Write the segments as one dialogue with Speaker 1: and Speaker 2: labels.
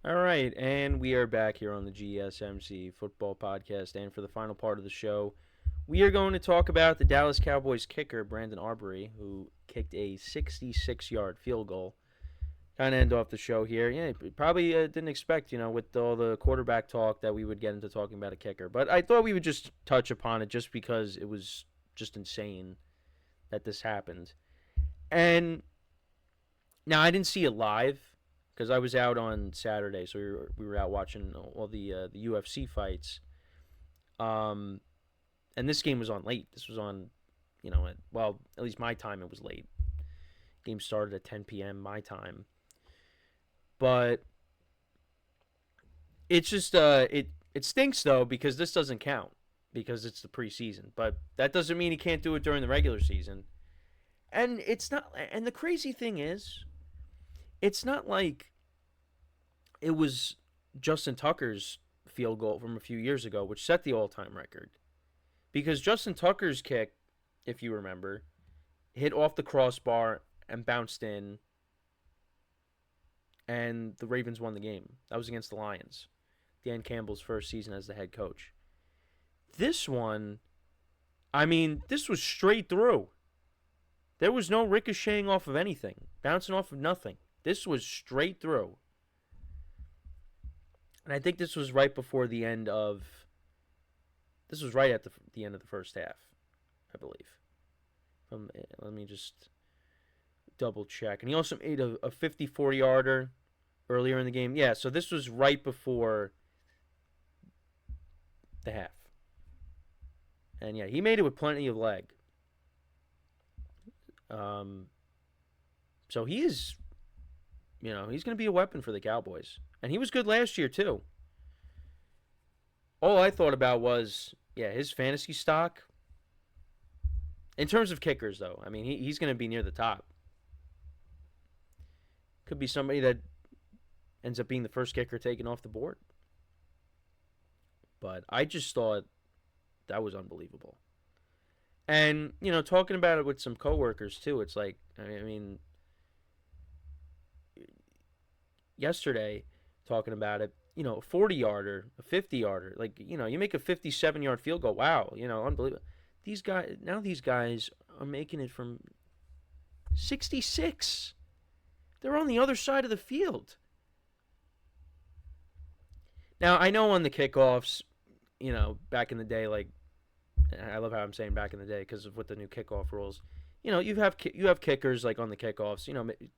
Speaker 1: All right, and we are back here on the GSMC Football Podcast. And for the final part of the show, we are going to talk about the Dallas Cowboys kicker, Brandon Aubrey, who kicked a 66-yard field goal. Kind of end off the show here. Yeah, probably didn't expect, with all the quarterback talk that we would get into talking about a kicker. But I thought we would just touch upon it just because it was just insane that this happened. And now I didn't see it live because I was out on Saturday, so we were out watching all the UFC fights. Um, and this game was on late. This was on, at least my time it was late. Game started at 10 p.m. my time, but it's just it stinks though because this doesn't count because it's the preseason. But that doesn't mean he can't do it during the regular season. And it's not. And the crazy thing is, it's not like it was Justin Tucker's field goal from a few years ago, which set the all-time record. Because Justin Tucker's kick, if you remember, hit off the crossbar and bounced in, and the Ravens won the game. That was against the Lions. Dan Campbell's first season as the head coach. This one, this was straight through. There was no ricocheting off of anything, bouncing off of nothing. This was straight through. And I think this was right before the end of. This was right at the end of the first half, I believe. Let me just double check. And he also made a 54-yarder earlier in the game. Yeah, so this was right before the half. And yeah, he made it with plenty of leg. So he is, he's going to be a weapon for the Cowboys. And he was good last year, too. All I thought about was, his fantasy stock. In terms of kickers, though, he's going to be near the top. Could be somebody that ends up being the first kicker taken off the board. But I just thought that was unbelievable. And, talking about it with some coworkers, too, it's like, yesterday, talking about it, a 40-yarder, a 50-yarder, like, you make a 57-yard field goal. Wow, unbelievable. These guys are making it from 66. They're on the other side of the field. Now, I know on the kickoffs, back in the day, like, I love how I'm saying back in the day because of what the new kickoff rules. You have kickers like on the kickoffs,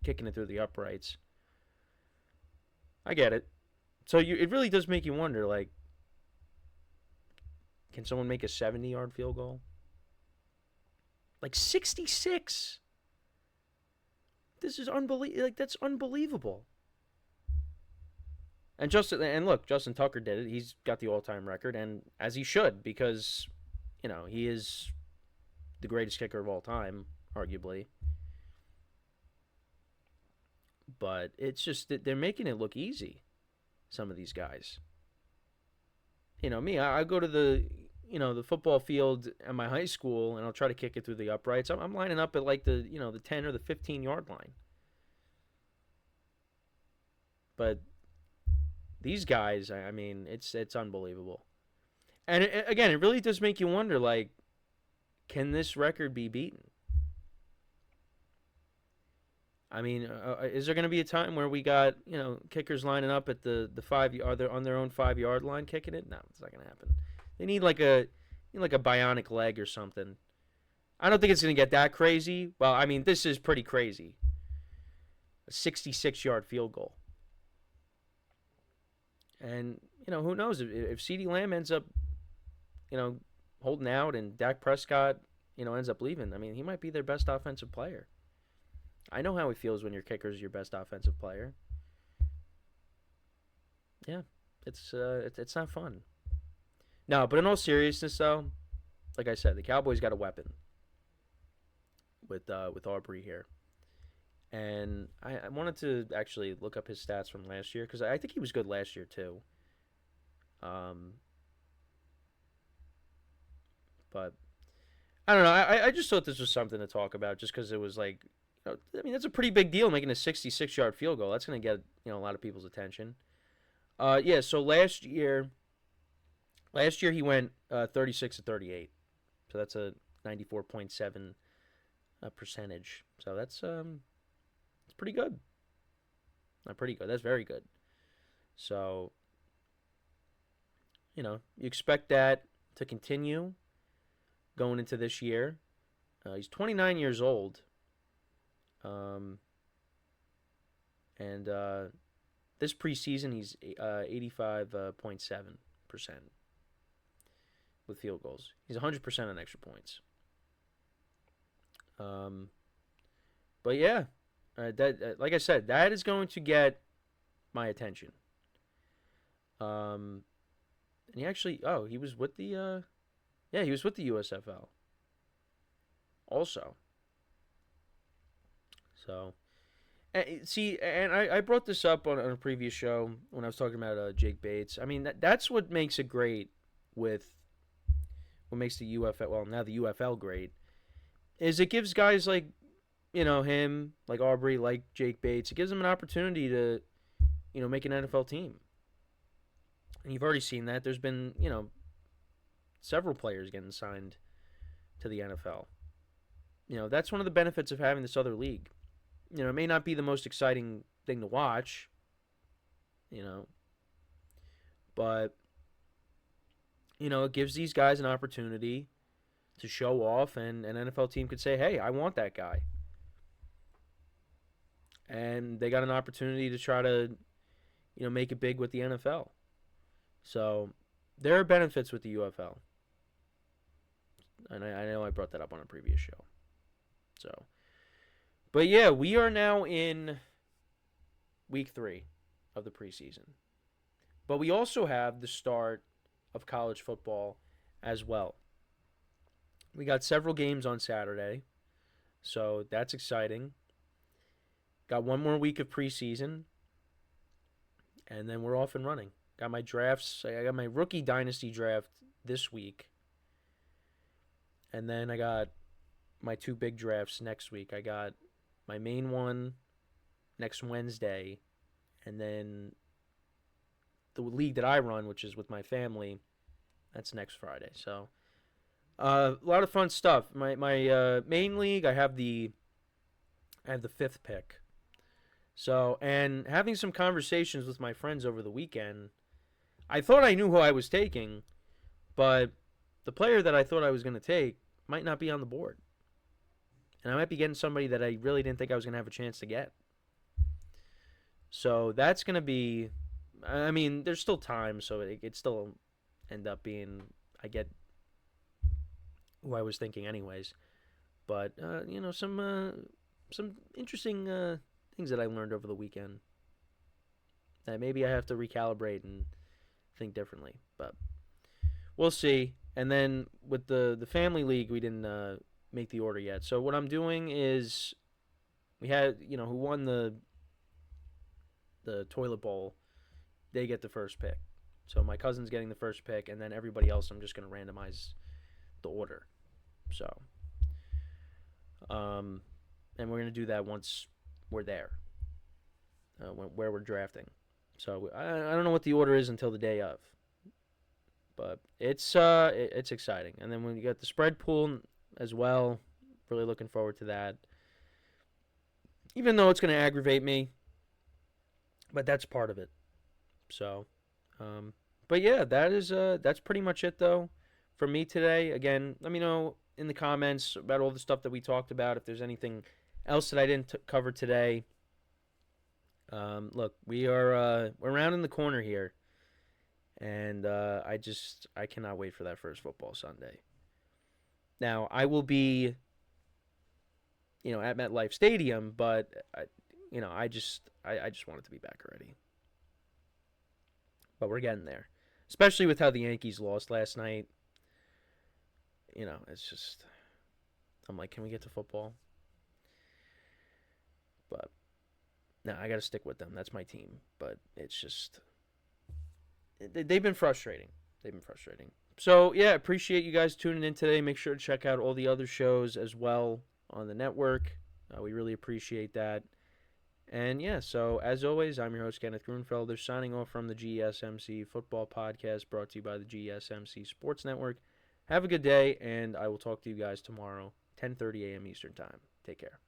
Speaker 1: kicking it through the uprights. I get it. So it really does make you wonder, like, can someone make a 70-yard field goal? Like 66. This is unbelievable. Like, that's unbelievable. And Justin Tucker did it. He's got the all-time record, and as he should, because he is the greatest kicker of all time, arguably. But it's just that they're making it look easy. Some of these guys. Me, I go to the football field at my high school, and I'll try to kick it through the uprights. I'm lining up at like the 10 or the 15-yard line. But these guys, it's unbelievable. And again, it really does make you wonder, like, can this record be beaten? Is there going to be a time where we got, kickers lining up at the 5, are they on their own 5-yard line kicking it? No, it's not going to happen. They need like a bionic leg or something. I don't think it's going to get that crazy. Well, this is pretty crazy. A 66-yard field goal. And, who knows if CeeDee Lamb ends up, holding out and Dak Prescott, ends up leaving. He might be their best offensive player. I know how it feels when your kicker is your best offensive player. Yeah, it's not fun. No, but in all seriousness, though, like I said, the Cowboys got a weapon with Aubrey here, and I wanted to actually look up his stats from last year because I think he was good last year too. But I don't know. I just thought this was something to talk about just because it was like, that's a pretty big deal making a 66-yard field goal. That's going to get a lot of people's attention. Yeah. So last year he went 36 to 38. So that's a 94.7 percentage. So it's pretty good. Not pretty good. That's very good. So you expect that to continue going into this year. He's 29 years old. And this preseason, he's 85.7% with field goals. He's 100% on extra points. But yeah, like I said, that is going to get my attention. And he actually, he was with the, he was with the USFL also. So, see, and I brought this up on a previous show when I was talking about Jake Bates. I mean, that's what makes it great with what makes the UFL, well, now the UFL great, is it gives guys like, him, like Aubrey, like Jake Bates, it gives them an opportunity to, make an NFL team. And you've already seen that. There's been, several players getting signed to the NFL. That's one of the benefits of having this other league. It may not be the most exciting thing to watch, but, it gives these guys an opportunity to show off, and an NFL team could say, hey, I want that guy. And they got an opportunity to try to, make it big with the NFL. So there are benefits with the UFL. And I know I brought that up on a previous show. So, but yeah, we are now in week 3 of the preseason. But we also have the start of college football as well. We got several games on Saturday, so that's exciting. Got one more week of preseason, and then we're off and running. Got my drafts. I got my rookie dynasty draft this week, and then I got my 2 big drafts next week. I got my main one next Wednesday, and then the league that I run, which is with my family, that's next Friday. So a lot of fun stuff. My main league, I have the 5th pick. So, and having some conversations with my friends over the weekend, I thought I knew who I was taking, but the player that I thought I was going to take might not be on the board. And I might be getting somebody that I really didn't think I was going to have a chance to get. So that's going to be, I mean, there's still time, so it still end up being, I get who I was thinking anyways. But, some interesting things that I learned over the weekend that maybe I have to recalibrate and think differently. But we'll see. And then with the family league, we didn't make the order yet. So what I'm doing is we had, who won the toilet bowl, they get the first pick. So my cousin's getting the first pick, and then everybody else, I'm just going to randomize the order. So, and we're going to do that once we're there, where we're drafting. So I don't know what the order is until the day of, but it's exciting. And then when you get the spread pool as well, really looking forward to that. Even though it's going to aggravate me, but that's part of it. So, but yeah, that's pretty much it though for me today. Again, let me know in the comments about all the stuff that we talked about. If there's anything else that I didn't cover today. Look, we're rounding the corner here, and I cannot wait for that first football Sunday. Now I will be, at MetLife Stadium, but I just want it to be back already. But we're getting there, especially with how the Yankees lost last night. It's just, I'm like, can we get to football? But no, I got to stick with them. That's my team. But it's just, they've been frustrating. So, yeah, appreciate you guys tuning in today. Make sure to check out all the other shows as well on the network. We really appreciate that. And yeah, so as always, I'm your host, Kenneth Grunfelder, signing off from the GSMC Football Podcast, brought to you by the GSMC Sports Network. Have a good day, and I will talk to you guys tomorrow, 10:30 a.m. Eastern Time. Take care.